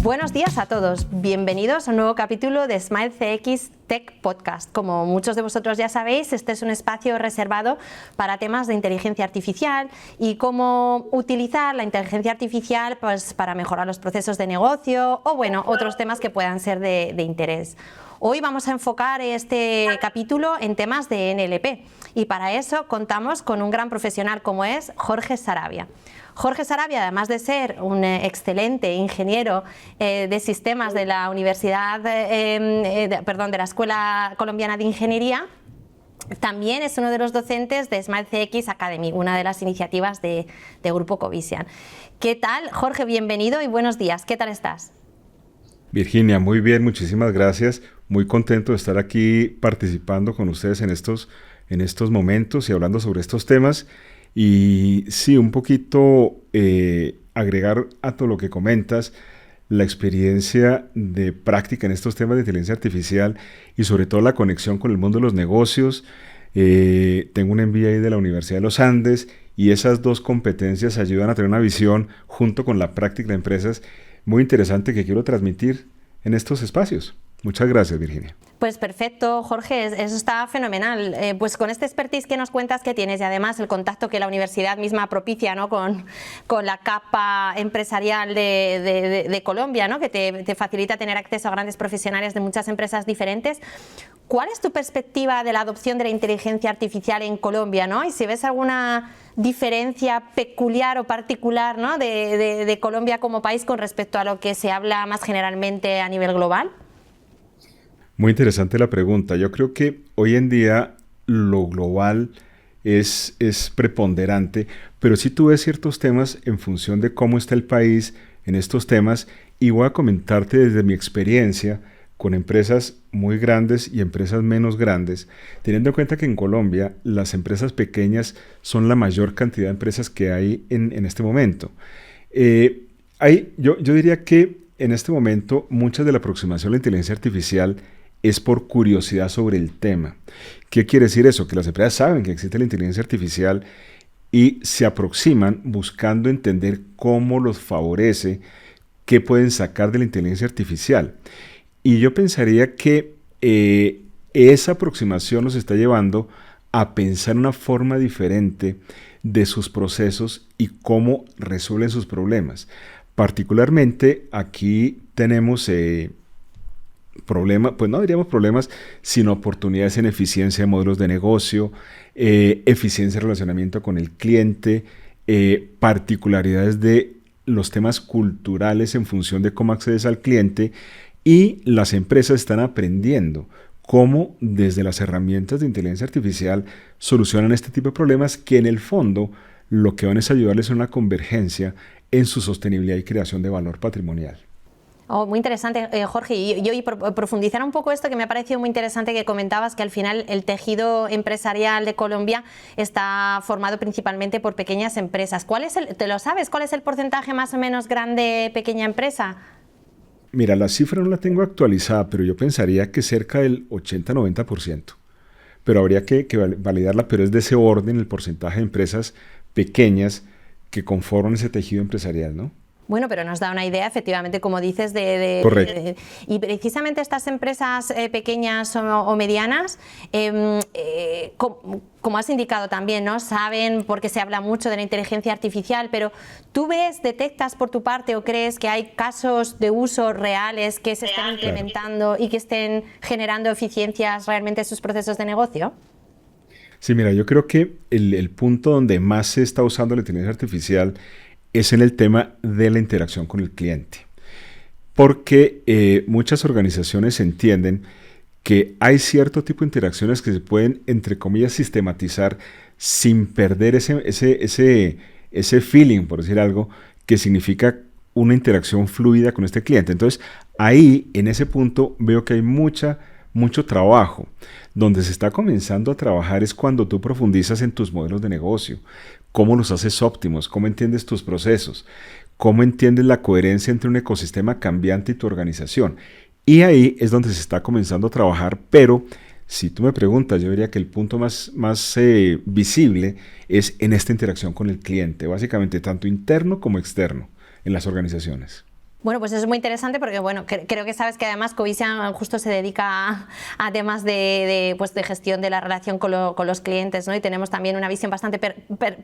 Buenos días a todos, bienvenidos a un nuevo capítulo de Smile CX Tech Podcast. Como muchos de vosotros ya sabéis, este es un espacio reservado para temas de inteligencia artificial y cómo utilizar la inteligencia artificial pues, para mejorar los procesos de negocio o bueno, otros temas que puedan ser de interés. Hoy vamos a enfocar este capítulo en temas de NLP y para eso contamos con un gran profesional como es Jorge Saravia. Jorge Saravia, además de ser un excelente ingeniero de sistemas de la de la Escuela Colombiana de Ingeniería, también es uno de los docentes de Smile CX Academy, una de las iniciativas de Grupo Covisian. ¿Qué tal, Jorge? Bienvenido y buenos días. ¿Qué tal estás? Virginia, muy bien, muchísimas gracias. Muy contento de estar aquí participando con ustedes en estos momentos y hablando sobre estos temas. Y sí, un poquito agregar a todo lo que comentas, la experiencia de práctica en estos temas de inteligencia artificial y sobre todo la conexión con el mundo de los negocios. Tengo un MBA de la Universidad de los Andes y esas dos competencias ayudan a tener una visión junto con la práctica de empresas muy interesante que quiero transmitir en estos espacios. Muchas gracias, Virginia. Pues perfecto, Jorge, eso está fenomenal. Pues con este expertise que nos cuentas que tienes y además el contacto que la universidad misma propicia, ¿no? con la capa empresarial de Colombia, ¿no? Que te facilita tener acceso a grandes profesionales de muchas empresas diferentes. ¿Cuál es tu perspectiva de la adopción de la inteligencia artificial en Colombia, ¿no? Y si ves alguna diferencia peculiar o particular, ¿no? de Colombia como país con respecto a lo que se habla más generalmente a nivel global. Muy interesante la pregunta. Yo creo que hoy en día lo global es preponderante, pero sí tú ves ciertos temas en función de cómo está el país en estos temas y voy a comentarte desde mi experiencia con empresas muy grandes y empresas menos grandes, teniendo en cuenta que en Colombia las empresas pequeñas son la mayor cantidad de empresas que hay en este momento. Yo diría que en este momento muchas de la aproximación a la inteligencia artificial es por curiosidad sobre el tema. ¿Qué quiere decir eso? Que las empresas saben que existe la inteligencia artificial y se aproximan buscando entender cómo los favorece, qué pueden sacar de la inteligencia artificial. Y yo pensaría que esa aproximación nos está llevando a pensar una forma diferente de sus procesos y cómo resuelven sus problemas. Particularmente aquí tenemos problemas, pues no diríamos problemas, sino oportunidades en eficiencia de modelos de negocio, eficiencia de relacionamiento con el cliente, particularidades de los temas culturales en función de cómo accedes al cliente, y las empresas están aprendiendo cómo desde las herramientas de inteligencia artificial solucionan este tipo de problemas que en el fondo lo que van es ayudarles a una convergencia en su sostenibilidad y creación de valor patrimonial. Oh, muy interesante, Jorge. Y profundizar un poco esto que me ha parecido muy interesante que comentabas, que al final el tejido empresarial de Colombia está formado principalmente por pequeñas empresas. ¿Te lo sabes? ¿Cuál es el porcentaje más o menos grande pequeña empresa? Mira, la cifra no la tengo actualizada, pero yo pensaría que cerca del 80-90%. Pero habría que validarla, pero es de ese orden el porcentaje de empresas pequeñas que conforman ese tejido empresarial, ¿no? Bueno, pero nos da una idea, efectivamente, como dices, Correcto. Y precisamente estas empresas pequeñas o medianas, como has indicado también, ¿no? Saben, porque se habla mucho de la inteligencia artificial, pero ¿tú detectas por tu parte o crees que hay casos de uso reales que se estén implementando y que estén generando eficiencias realmente en sus procesos de negocio? Sí, mira, yo creo que el punto donde más se está usando la inteligencia artificial es en el tema de la interacción con el cliente. Porque muchas organizaciones entienden que hay cierto tipo de interacciones que se pueden, entre comillas, sistematizar sin perder ese feeling, por decir algo, que significa una interacción fluida con este cliente. Entonces, ahí, en ese punto, veo que hay mucho trabajo. Donde se está comenzando a trabajar es cuando tú profundizas en tus modelos de negocio, cómo los haces óptimos, cómo entiendes tus procesos, cómo entiendes la coherencia entre un ecosistema cambiante y tu organización. Y ahí es donde se está comenzando a trabajar, pero si tú me preguntas, yo diría que el punto más visible es en esta interacción con el cliente, básicamente tanto interno como externo en las organizaciones. Bueno, pues eso es muy interesante porque bueno, creo que sabes que además Covisia justo se dedica a temas pues de gestión de la relación con los clientes, ¿no? Y tenemos también una visión bastante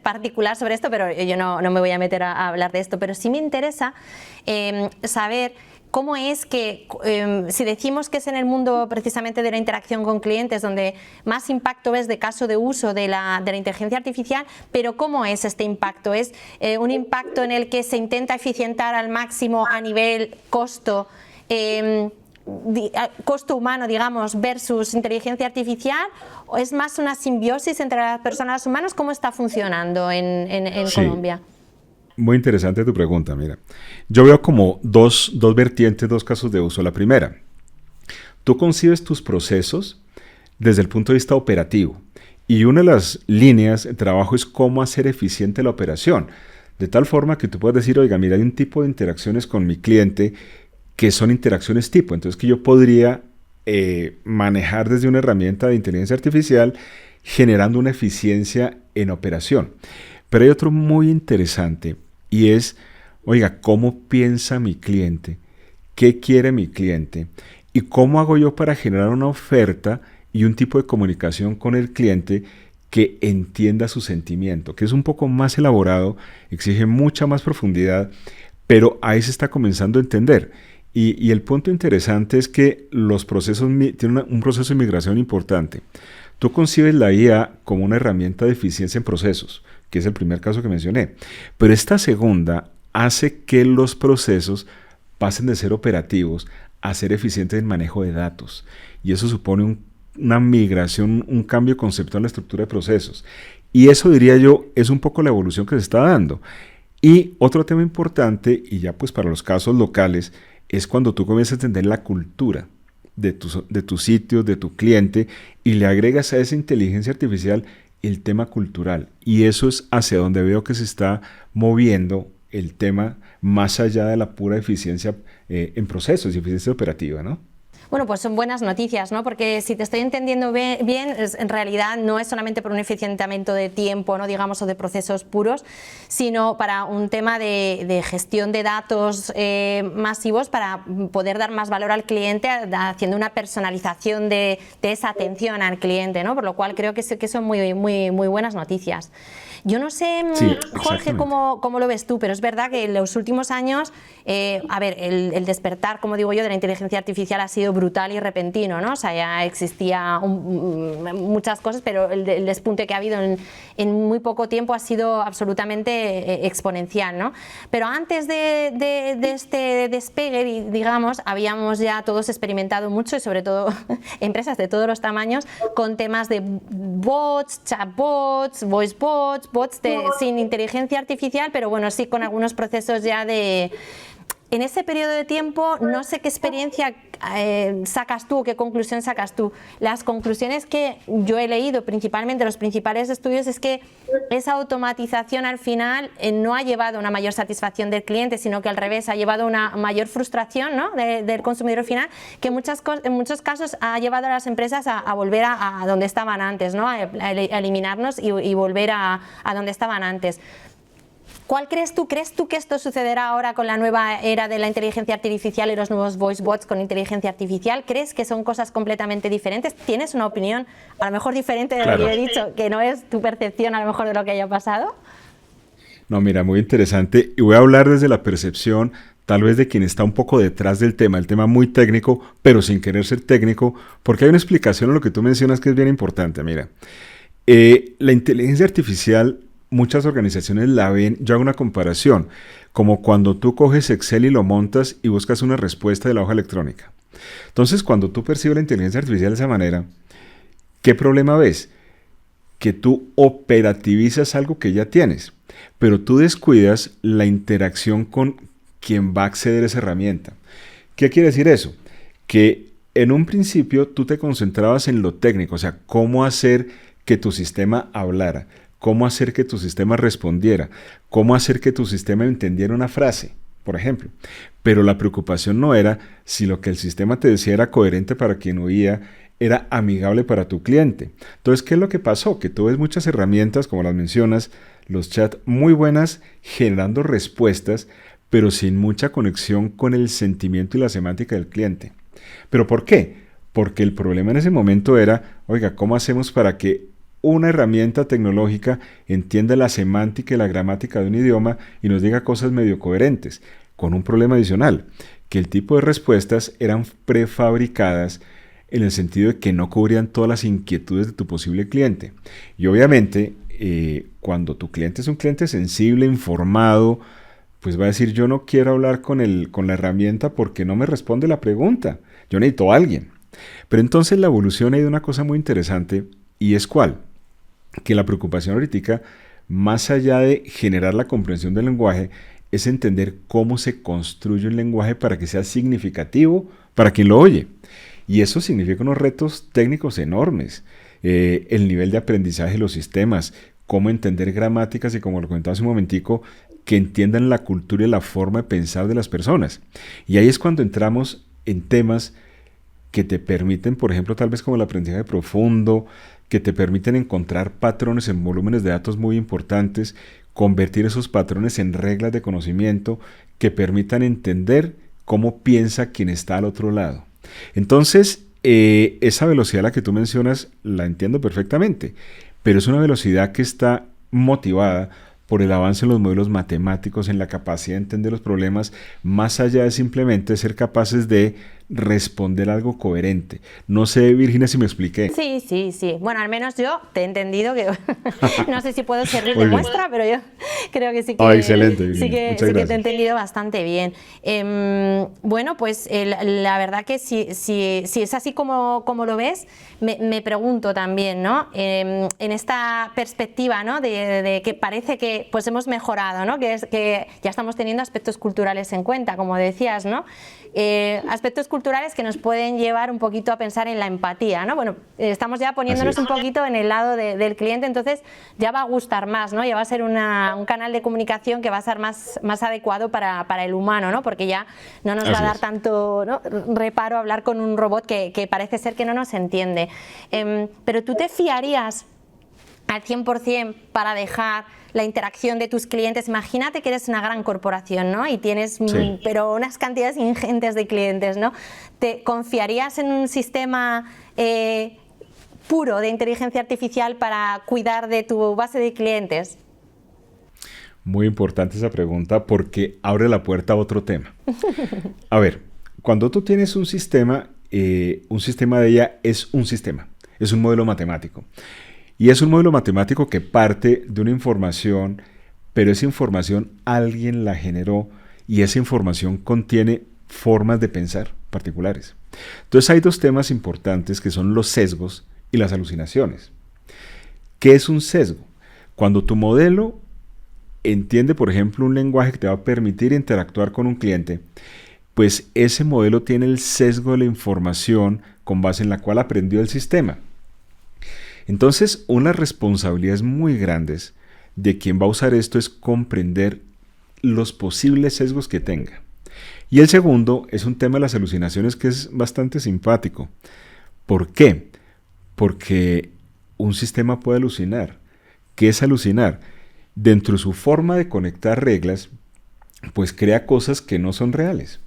particular sobre esto, pero yo no me voy a meter a hablar de esto, pero sí me interesa saber cómo es que, si decimos que es en el mundo precisamente de la interacción con clientes donde más impacto ves de caso de uso de la inteligencia artificial, pero ¿cómo es este impacto? ¿Es un impacto en el que se intenta eficientar al máximo a nivel costo, costo humano, digamos, versus inteligencia artificial? ¿O es más una simbiosis entre las personas y los humanos? ¿Cómo está funcionando en Sí. Colombia? Muy interesante tu pregunta, mira. Yo veo como dos vertientes, dos casos de uso. La primera, tú concibes tus procesos desde el punto de vista operativo y una de las líneas de trabajo es cómo hacer eficiente la operación. De tal forma que tú puedes decir, oiga, mira, hay un tipo de interacciones con mi cliente que son interacciones tipo. Entonces que yo podría manejar desde una herramienta de inteligencia artificial generando una eficiencia en operación. Pero hay otro muy interesante y es, oiga, ¿cómo piensa mi cliente? ¿Qué quiere mi cliente? ¿Y cómo hago yo para generar una oferta y un tipo de comunicación con el cliente que entienda su sentimiento? Que es un poco más elaborado, exige mucha más profundidad, pero ahí se está comenzando a entender. Y el punto interesante es que los procesos tienen un proceso de migración importante. Tú concibes la IA como una herramienta de eficiencia en procesos, que es el primer caso que mencioné. Pero esta segunda hace que los procesos pasen de ser operativos a ser eficientes en manejo de datos. Y eso supone una migración, un cambio conceptual en la estructura de procesos. Y eso, diría yo, es un poco la evolución que se está dando. Y otro tema importante, y ya pues para los casos locales, es cuando tú comienzas a entender la cultura de tu sitio, de tu cliente, y le agregas a esa inteligencia artificial el tema cultural. Y eso es hacia donde veo que se está moviendo el tema más allá de la pura eficiencia en procesos y eficiencia operativa, ¿no? Bueno, pues son buenas noticias, ¿no? Porque si te estoy entendiendo bien, en realidad no es solamente por un eficientamiento de tiempo, ¿no? Digamos, o de procesos puros, sino para un tema de gestión de datos masivos para poder dar más valor al cliente haciendo una personalización de esa atención al cliente, ¿no? Por lo cual creo que son muy buenas noticias. Yo no sé, Sí, Jorge, cómo lo ves tú, pero es verdad que en los últimos años, el despertar, como digo yo, de la inteligencia artificial ha sido brutal y repentino, ¿no? O sea, ya existía muchas cosas, pero el despunte que ha habido en muy poco tiempo ha sido absolutamente exponencial, ¿no? Pero antes de este despegue, digamos, habíamos ya todos experimentado mucho, y sobre todo empresas de todos los tamaños, con temas de bots, chatbots, voice bots, sin inteligencia artificial, pero bueno, sí con algunos procesos ya de... En ese periodo de tiempo, no sé qué experiencia sacas tú, qué conclusión sacas tú. Las conclusiones que yo he leído, principalmente los principales estudios, es que esa automatización al final no ha llevado a una mayor satisfacción del cliente, sino que al revés, ha llevado a una mayor frustración, ¿no? del consumidor final, que en muchos casos ha llevado a las empresas a volver a donde estaban antes, ¿no? A eliminarnos y volver a donde estaban antes. ¿Cuál crees tú? ¿Crees tú que esto sucederá ahora con la nueva era de la inteligencia artificial y los nuevos voice bots con inteligencia artificial? ¿Crees que son cosas completamente diferentes? ¿Tienes una opinión a lo mejor diferente de lo que he dicho, que no es tu percepción a lo mejor de lo que haya pasado? No, mira, muy interesante. Y voy a hablar desde la percepción tal vez de quien está un poco detrás del tema, el tema muy técnico, pero sin querer ser técnico, porque hay una explicación a lo que tú mencionas que es bien importante. Mira, la inteligencia artificial, muchas organizaciones la ven, yo hago una comparación, como cuando tú coges Excel y lo montas y buscas una respuesta de la hoja electrónica. Entonces, cuando tú percibes la inteligencia artificial de esa manera, ¿qué problema ves? Que tú operativizas algo que ya tienes, pero tú descuidas la interacción con quien va a acceder a esa herramienta. ¿Qué quiere decir eso? Que en un principio tú te concentrabas en lo técnico, o sea, cómo hacer que tu sistema hablara, cómo hacer que tu sistema respondiera, cómo hacer que tu sistema entendiera una frase, por ejemplo. Pero la preocupación no era si lo que el sistema te decía era coherente para quien oía, era amigable para tu cliente. Entonces, ¿qué es lo que pasó? Que tú ves muchas herramientas, como las mencionas, los chats muy buenas, generando respuestas, pero sin mucha conexión con el sentimiento y la semántica del cliente. ¿Pero por qué? Porque el problema en ese momento era, oiga, ¿cómo hacemos para que una herramienta tecnológica entienda la semántica y la gramática de un idioma y nos diga cosas medio coherentes? Con un problema adicional, que el tipo de respuestas eran prefabricadas en el sentido de que no cubrían todas las inquietudes de tu posible cliente. Y obviamente, cuando tu cliente es un cliente sensible, informado, pues va a decir, yo no quiero hablar con la herramienta porque no me responde la pregunta. Yo necesito a alguien. Pero entonces la evolución ha ido una cosa muy interesante, y es ¿cuál? Que la preocupación ahorita, más allá de generar la comprensión del lenguaje, es entender cómo se construye un lenguaje para que sea significativo para quien lo oye. Y eso significa unos retos técnicos enormes. El nivel de aprendizaje de los sistemas, cómo entender gramáticas y, como lo comentaba hace un momentico, que entiendan la cultura y la forma de pensar de las personas. Y ahí es cuando entramos en temas que te permiten, por ejemplo, tal vez como el aprendizaje profundo, que te permiten encontrar patrones en volúmenes de datos muy importantes, convertir esos patrones en reglas de conocimiento que permitan entender cómo piensa quien está al otro lado. Entonces, esa velocidad a la que tú mencionas la entiendo perfectamente, pero es una velocidad que está motivada por el avance en los modelos matemáticos, en la capacidad de entender los problemas, más allá de simplemente ser capaces de responder algo coherente. No sé, Virginia, si me expliqué. Sí. Bueno, al menos yo te he entendido, que no sé si puedo servir de muestra, pero yo creo que sí que, excelente, sí que te he entendido bastante bien. Bueno, pues la verdad que si es así como lo ves, me pregunto también, ¿no? En esta perspectiva, ¿no? de que parece que pues hemos mejorado, ¿no? Que ya estamos teniendo aspectos culturales en cuenta, como decías, ¿no? Aspectos culturales que nos pueden llevar un poquito a pensar en la empatía, ¿no? Bueno, estamos ya poniéndonos un poquito en el lado del cliente, entonces ya va a gustar más, ¿no? Ya va a ser un canal de comunicación que va a ser más adecuado para el humano, ¿no? Porque ya no nos va a dar tanto, ¿no? reparo hablar con un robot que parece ser que no nos entiende. Pero ¿tú te fiarías al 100% para dejar la interacción de tus clientes? Imagínate que eres una gran corporación, ¿no? Y tienes pero unas cantidades ingentes de clientes, ¿no? ¿Te confiarías en un sistema puro de inteligencia artificial para cuidar de tu base de clientes? Muy importante esa pregunta porque abre la puerta a otro tema. A ver, cuando tú tienes un sistema de IA es un modelo matemático. Y es un modelo matemático que parte de una información, pero esa información alguien la generó y esa información contiene formas de pensar particulares. Entonces hay dos temas importantes que son los sesgos y las alucinaciones. ¿Qué es un sesgo? Cuando tu modelo entiende, por ejemplo, un lenguaje que te va a permitir interactuar con un cliente, pues ese modelo tiene el sesgo de la información con base en la cual aprendió el sistema. Entonces, unas responsabilidades muy grandes de quien va a usar esto es comprender los posibles sesgos que tenga. Y el segundo es un tema de las alucinaciones que es bastante simpático. ¿Por qué? Porque un sistema puede alucinar. ¿Qué es alucinar? Dentro de su forma de conectar reglas, pues crea cosas que no son reales,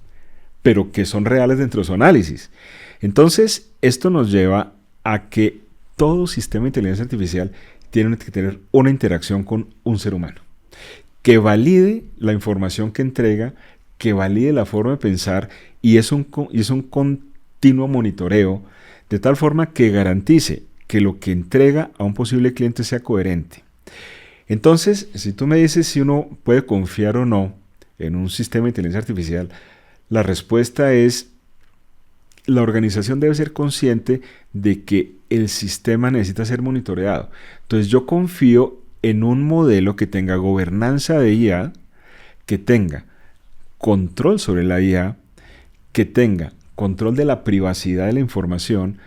pero que son reales dentro de su análisis. Entonces, esto nos lleva a que todo sistema de inteligencia artificial tiene que tener una interacción con un ser humano, que valide la información que entrega, que valide la forma de pensar, y es un continuo monitoreo, de tal forma que garantice que lo que entrega a un posible cliente sea coherente. Entonces, si tú me dices si uno puede confiar o no en un sistema de inteligencia artificial, la respuesta es: la organización debe ser consciente de que el sistema necesita ser monitoreado. Entonces yo confío en un modelo que tenga gobernanza de IA, que tenga control sobre la IA, que tenga control de la privacidad de la información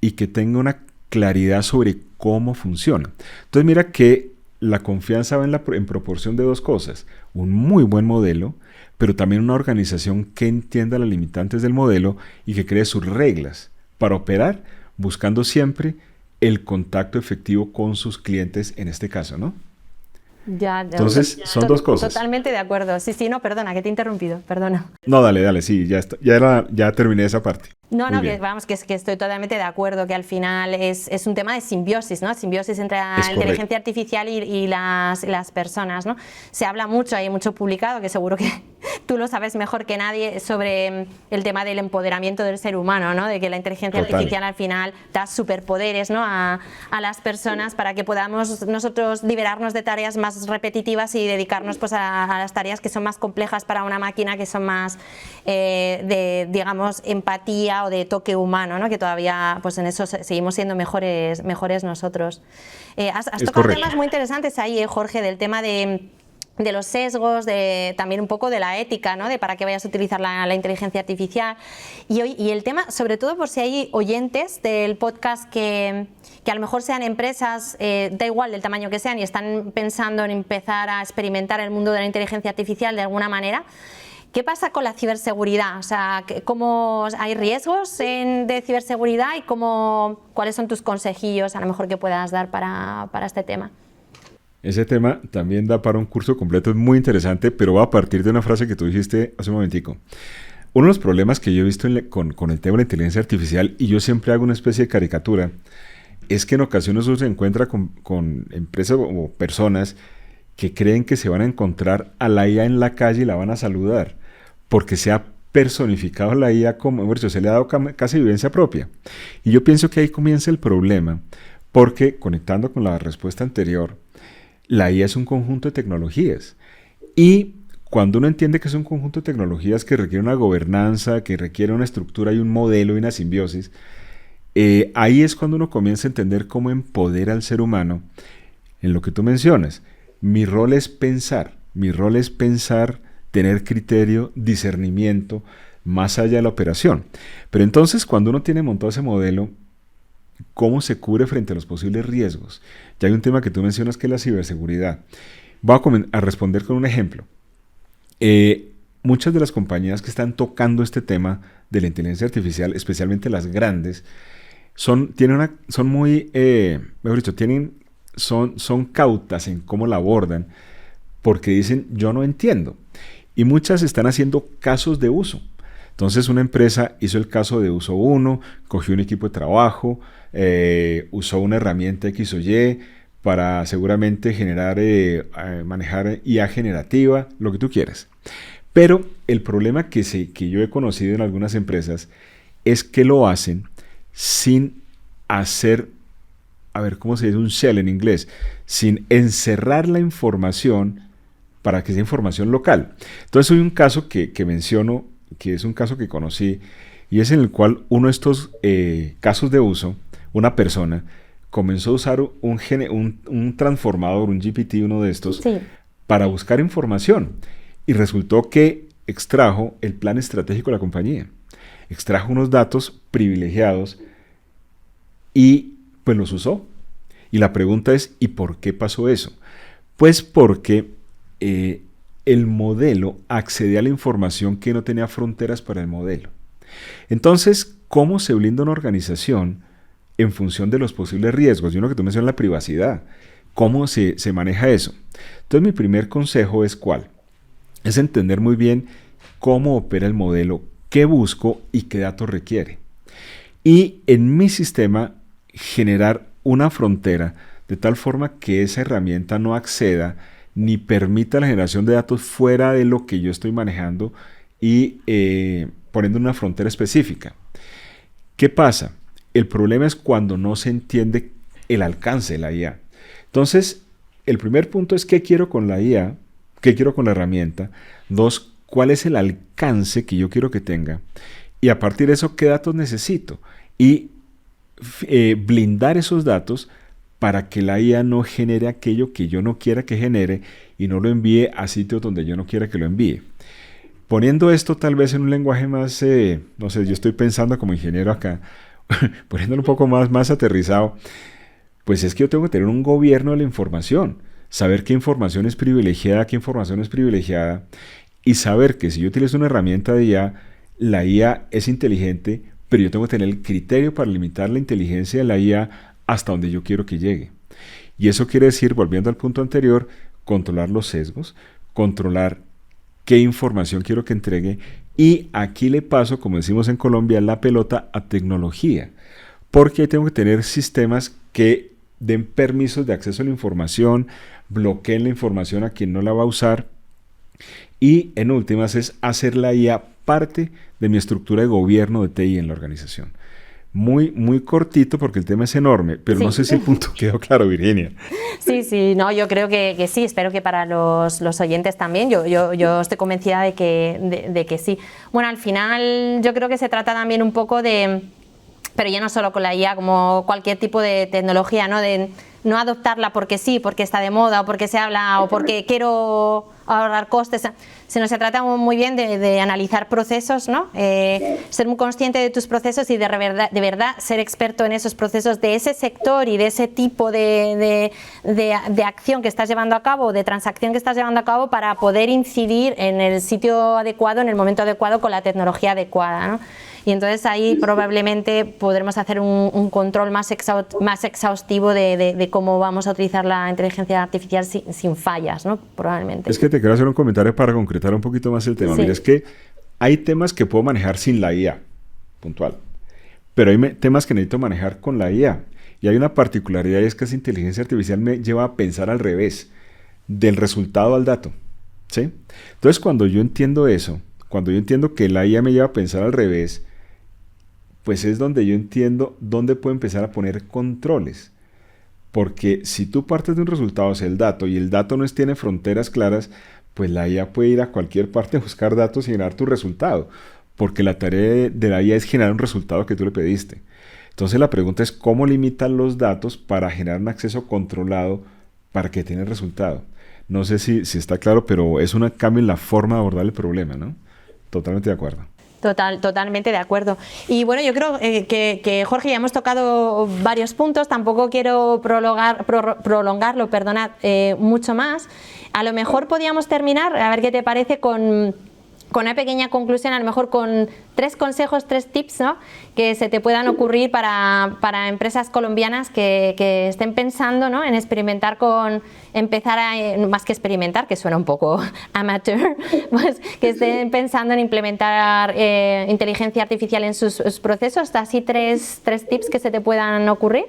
y que tenga una claridad sobre cómo funciona. Entonces mira que la confianza va en proporción de dos cosas: un muy buen modelo, pero también una organización que entienda las limitantes del modelo y que cree sus reglas para operar, buscando siempre el contacto efectivo con sus clientes en este caso, ¿no? Ya, Entonces, son dos cosas. Totalmente de acuerdo. Sí, sí, no, perdona, que te he interrumpido, perdona. No, dale, sí, ya terminé esa parte. No, Muy no, bien. que vamos, que estoy totalmente de acuerdo, que al final es un tema de simbiosis, ¿no? Simbiosis entre la Es correcto. inteligencia artificial y las personas, ¿no? Se habla mucho, hay mucho publicado, que seguro que tú lo sabes mejor que nadie, sobre el tema del empoderamiento del ser humano, ¿no? De que la inteligencia Total. artificial al final da superpoderes, ¿no? a las personas para que podamos nosotros liberarnos de tareas más repetitivas y dedicarnos pues a las tareas que son más complejas para una máquina, que son más de, digamos, empatía o de toque humano, ¿no? Que todavía pues en eso seguimos siendo mejores nosotros. Has tocado correcto. temas muy interesantes ahí, Jorge, del tema de los sesgos, también un poco de la ética, ¿no? De para qué vayas a utilizar la inteligencia artificial. Y el tema, sobre todo por si hay oyentes del podcast que a lo mejor sean empresas, da igual del tamaño que sean, y están pensando en empezar a experimentar el mundo de la inteligencia artificial de alguna manera. ¿Qué pasa con la ciberseguridad? O sea, ¿cómo hay riesgos de ciberseguridad y cuáles son tus consejillos a lo mejor que puedas dar para este tema? Ese tema también da para un curso completo, es muy interesante, pero va a partir de una frase que tú dijiste hace un momentico. Uno de los problemas que yo he visto con el tema de la inteligencia artificial, y yo siempre hago una especie de caricatura, es que en ocasiones uno se encuentra con empresas o personas que creen que se van a encontrar a la IA en la calle y la van a saludar, porque se ha personificado la IA como, bueno, se le ha dado casi vivencia propia. Y yo pienso que ahí comienza el problema, porque conectando con la respuesta anterior, la IA es un conjunto de tecnologías. Y cuando uno entiende que es un conjunto de tecnologías que requiere una gobernanza, que requiere una estructura y un modelo y una simbiosis, ahí es cuando uno comienza a entender cómo empodera al ser humano en lo que tú mencionas. Mi rol es pensar, tener criterio, discernimiento, más allá de la operación. Pero entonces, cuando uno tiene montado ese modelo, ¿cómo se cubre frente a los posibles riesgos? Ya hay un tema que tú mencionas, que es la ciberseguridad. Voy a responder con un ejemplo. Muchas de las compañías que están tocando este tema de la inteligencia artificial, especialmente las grandes, son cautas en cómo la abordan, porque dicen, yo no entiendo. Y muchas están haciendo casos de uso. Entonces una empresa hizo el caso de uso 1, cogió un equipo de trabajo, usó una herramienta X o Y para seguramente manejar IA generativa, lo que tú quieras. Pero el problema que yo he conocido en algunas empresas es que lo hacen sin hacer, ¿cómo se dice? Un shell en inglés, sin encerrar la información para que sea información local. Entonces hay un caso que menciono, que es un caso que conocí, y es en el cual uno de estos casos de uso, una persona comenzó a usar un transformador, un GPT, uno de estos, Sí. para buscar información, y resultó que extrajo el plan estratégico de la compañía, extrajo unos datos privilegiados y pues los usó. Y la pregunta es, ¿y por qué pasó eso? Pues porque el modelo accedía a la información que no tenía fronteras para el modelo. Entonces, ¿cómo se blinda una organización en función de los posibles riesgos? Y uno que tú mencionas, la privacidad. ¿Cómo se maneja eso? Entonces, mi primer consejo es ¿cuál? Es entender muy bien cómo opera el modelo, qué busco y qué datos requiere. Y en mi sistema, generar una frontera de tal forma que esa herramienta no acceda ni permita la generación de datos fuera de lo que yo estoy manejando y poniendo una frontera específica. ¿Qué pasa? El problema es cuando no se entiende el alcance de la IA. Entonces, el primer punto es ¿qué quiero con la IA? ¿Qué quiero con la herramienta? 2, ¿cuál es el alcance que yo quiero que tenga? Y a partir de eso, ¿qué datos necesito? Y blindar esos datos para que la IA no genere aquello que yo no quiera que genere y no lo envíe a sitios donde yo no quiera que lo envíe. Poniendo esto tal vez en un lenguaje más, no sé, yo estoy pensando como ingeniero acá, poniéndolo un poco más aterrizado, pues es que yo tengo que tener un gobierno de la información, saber qué información es privilegiada, y saber que si yo utilizo una herramienta de IA, la IA es inteligente, pero yo tengo que tener el criterio para limitar la inteligencia de la IA hasta donde yo quiero que llegue. Y eso quiere decir, volviendo al punto anterior, controlar los sesgos, controlar qué información quiero que entregue, y aquí le paso, como decimos en Colombia, la pelota a tecnología, porque tengo que tener sistemas que den permisos de acceso a la información, bloqueen la información a quien no la va a usar, y en últimas es hacer la IA parte de mi estructura de gobierno de TI en la organización. Muy cortito porque el tema es enorme, pero sí. No sé si el punto quedó claro, Virginia. Sí, no, yo creo que sí, espero que para los oyentes también, yo estoy convencida de que sí. Bueno, al final yo creo que se trata también un poco de, pero ya no solo con la IA, como cualquier tipo de tecnología, ¿no? De no adoptarla porque sí, porque está de moda o porque se habla o porque quiero ahorrar costes, sino se trata muy bien de analizar procesos, ¿no? Ser muy consciente de tus procesos y de verdad ser experto en esos procesos de ese sector y de ese tipo de acción que estás llevando a cabo, de transacción que estás llevando a cabo, para poder incidir en el sitio adecuado, en el momento adecuado, con la tecnología adecuada, ¿no? Y entonces ahí probablemente podremos hacer un control más exhaustivo de cómo vamos a utilizar la inteligencia artificial sin fallas, ¿no? Probablemente. Es que te quiero hacer un comentario para concretar un poquito más el tema. Sí. Mira, es que hay temas que puedo manejar sin la IA, puntual. Pero hay temas que necesito manejar con la IA. Y hay una particularidad, y es que esa inteligencia artificial me lleva a pensar al revés, del resultado al dato, ¿sí? Entonces, cuando yo entiendo eso, cuando yo entiendo que la IA me lleva a pensar al revés, pues es donde yo entiendo dónde puedo empezar a poner controles. Porque si tú partes de un resultado hacia el dato y el dato no tiene fronteras claras, pues la IA puede ir a cualquier parte a buscar datos y generar tu resultado. Porque la tarea de la IA es generar un resultado que tú le pediste. Entonces la pregunta es cómo limitan los datos para generar un acceso controlado para que tenga el resultado. No sé si está claro, pero es un cambio en la forma de abordar el problema, ¿no? Totalmente de acuerdo. Totalmente de acuerdo. Y bueno, yo creo que Jorge, ya hemos tocado varios puntos, tampoco quiero prolongarlo, mucho más. A lo mejor podíamos terminar, a ver qué te parece, con una pequeña conclusión, a lo mejor con 3 consejos, 3 tips, ¿no?, que se te puedan ocurrir para empresas colombianas que estén pensando, ¿no?, en experimentar más que experimentar, que suena un poco amateur, pues que estén pensando en implementar inteligencia artificial en sus procesos. Así 3 tips que se te puedan ocurrir.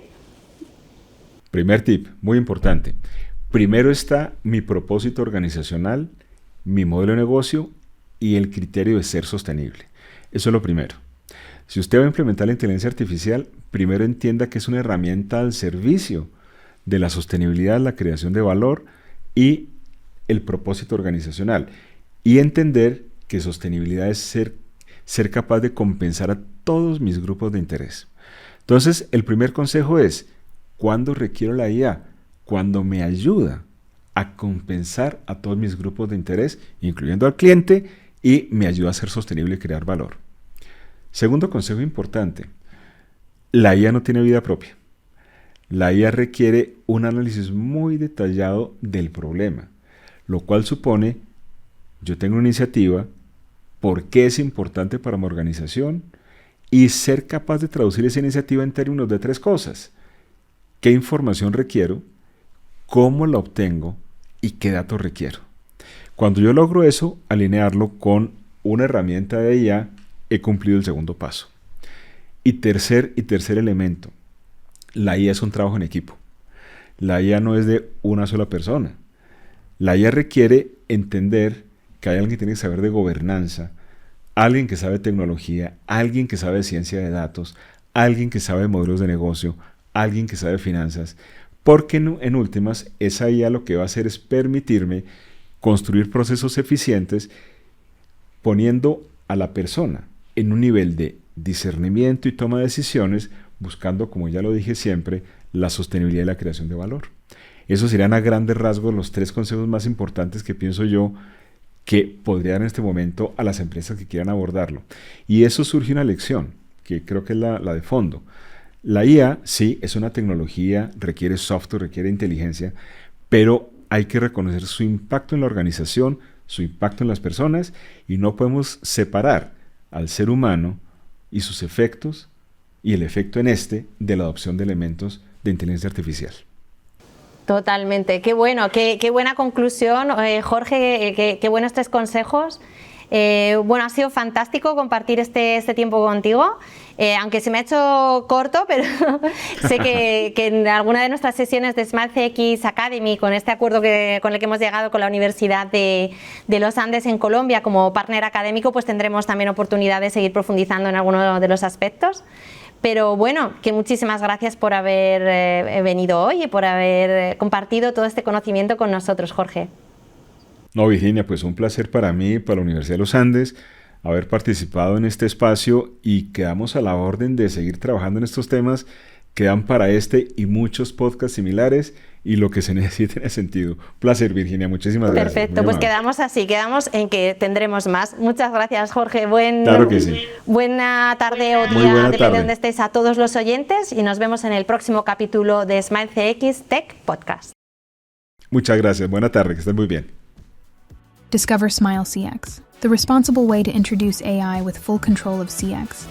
Primer tip, muy importante. Primero está mi propósito organizacional, mi modelo de negocio y el criterio de ser sostenible. Eso es lo primero. Si usted va a implementar la inteligencia artificial, primero entienda que es una herramienta al servicio de la sostenibilidad, la creación de valor y el propósito organizacional. Y entender que sostenibilidad es ser capaz de compensar a todos mis grupos de interés. Entonces, el primer consejo es, ¿cuándo requiero la IA? Cuando me ayuda a compensar a todos mis grupos de interés, incluyendo al cliente, y me ayuda a ser sostenible y crear valor. Segundo consejo importante, la IA no tiene vida propia. La IA requiere un análisis muy detallado del problema, lo cual supone, yo tengo una iniciativa, por qué es importante para mi organización y ser capaz de traducir esa iniciativa en términos de 3 cosas. ¿Qué información requiero? ¿Cómo la obtengo? ¿Y qué datos requiero? Cuando yo logro eso, alinearlo con una herramienta de IA, he cumplido el segundo paso. Y tercer elemento, la IA es un trabajo en equipo. La IA no es de una sola persona. La IA requiere entender que hay alguien que tiene que saber de gobernanza, alguien que sabe tecnología, alguien que sabe de ciencia de datos, alguien que sabe de modelos de negocio, alguien que sabe de finanzas, porque en últimas esa IA lo que va a hacer es permitirme construir procesos eficientes poniendo a la persona en un nivel de discernimiento y toma de decisiones, buscando, como ya lo dije siempre, la sostenibilidad y la creación de valor. Esos serían a grandes rasgos los 3 consejos más importantes que pienso yo que podría dar en este momento a las empresas que quieran abordarlo. Y eso surge una lección, que creo que es la de fondo. La IA, sí, es una tecnología, requiere software, requiere inteligencia, pero hay que reconocer su impacto en la organización, su impacto en las personas, y no podemos separar al ser humano y sus efectos y el efecto en de la adopción de elementos de inteligencia artificial. Totalmente, qué bueno, qué buena conclusión, Jorge, qué buenos 3 consejos. Bueno, ha sido fantástico compartir este tiempo contigo, aunque se me ha hecho corto, pero sé que en alguna de nuestras sesiones de SmileCX Academy, con este acuerdo con el que hemos llegado con la Universidad de los Andes en Colombia como partner académico, pues tendremos también oportunidad de seguir profundizando en alguno de los aspectos. Pero bueno, que muchísimas gracias por haber venido hoy y por haber compartido todo este conocimiento con nosotros, Jorge. No, Virginia, pues un placer para mí, para la Universidad de los Andes, haber participado en este espacio y quedamos a la orden de seguir trabajando en estos temas que dan para este y muchos podcasts similares y lo que se necesite en ese sentido. Placer, Virginia, muchísimas gracias. Perfecto, pues quedamos así, quedamos en que tendremos más. Muchas gracias, Jorge. Claro que sí. Buena tarde o día, depende de donde estés, a todos los oyentes y nos vemos en el próximo capítulo de SmileCX Tech Podcast. Muchas gracias, buena tarde, que estén muy bien. Discover SmileCX, the responsible way to introduce AI with full control of CX.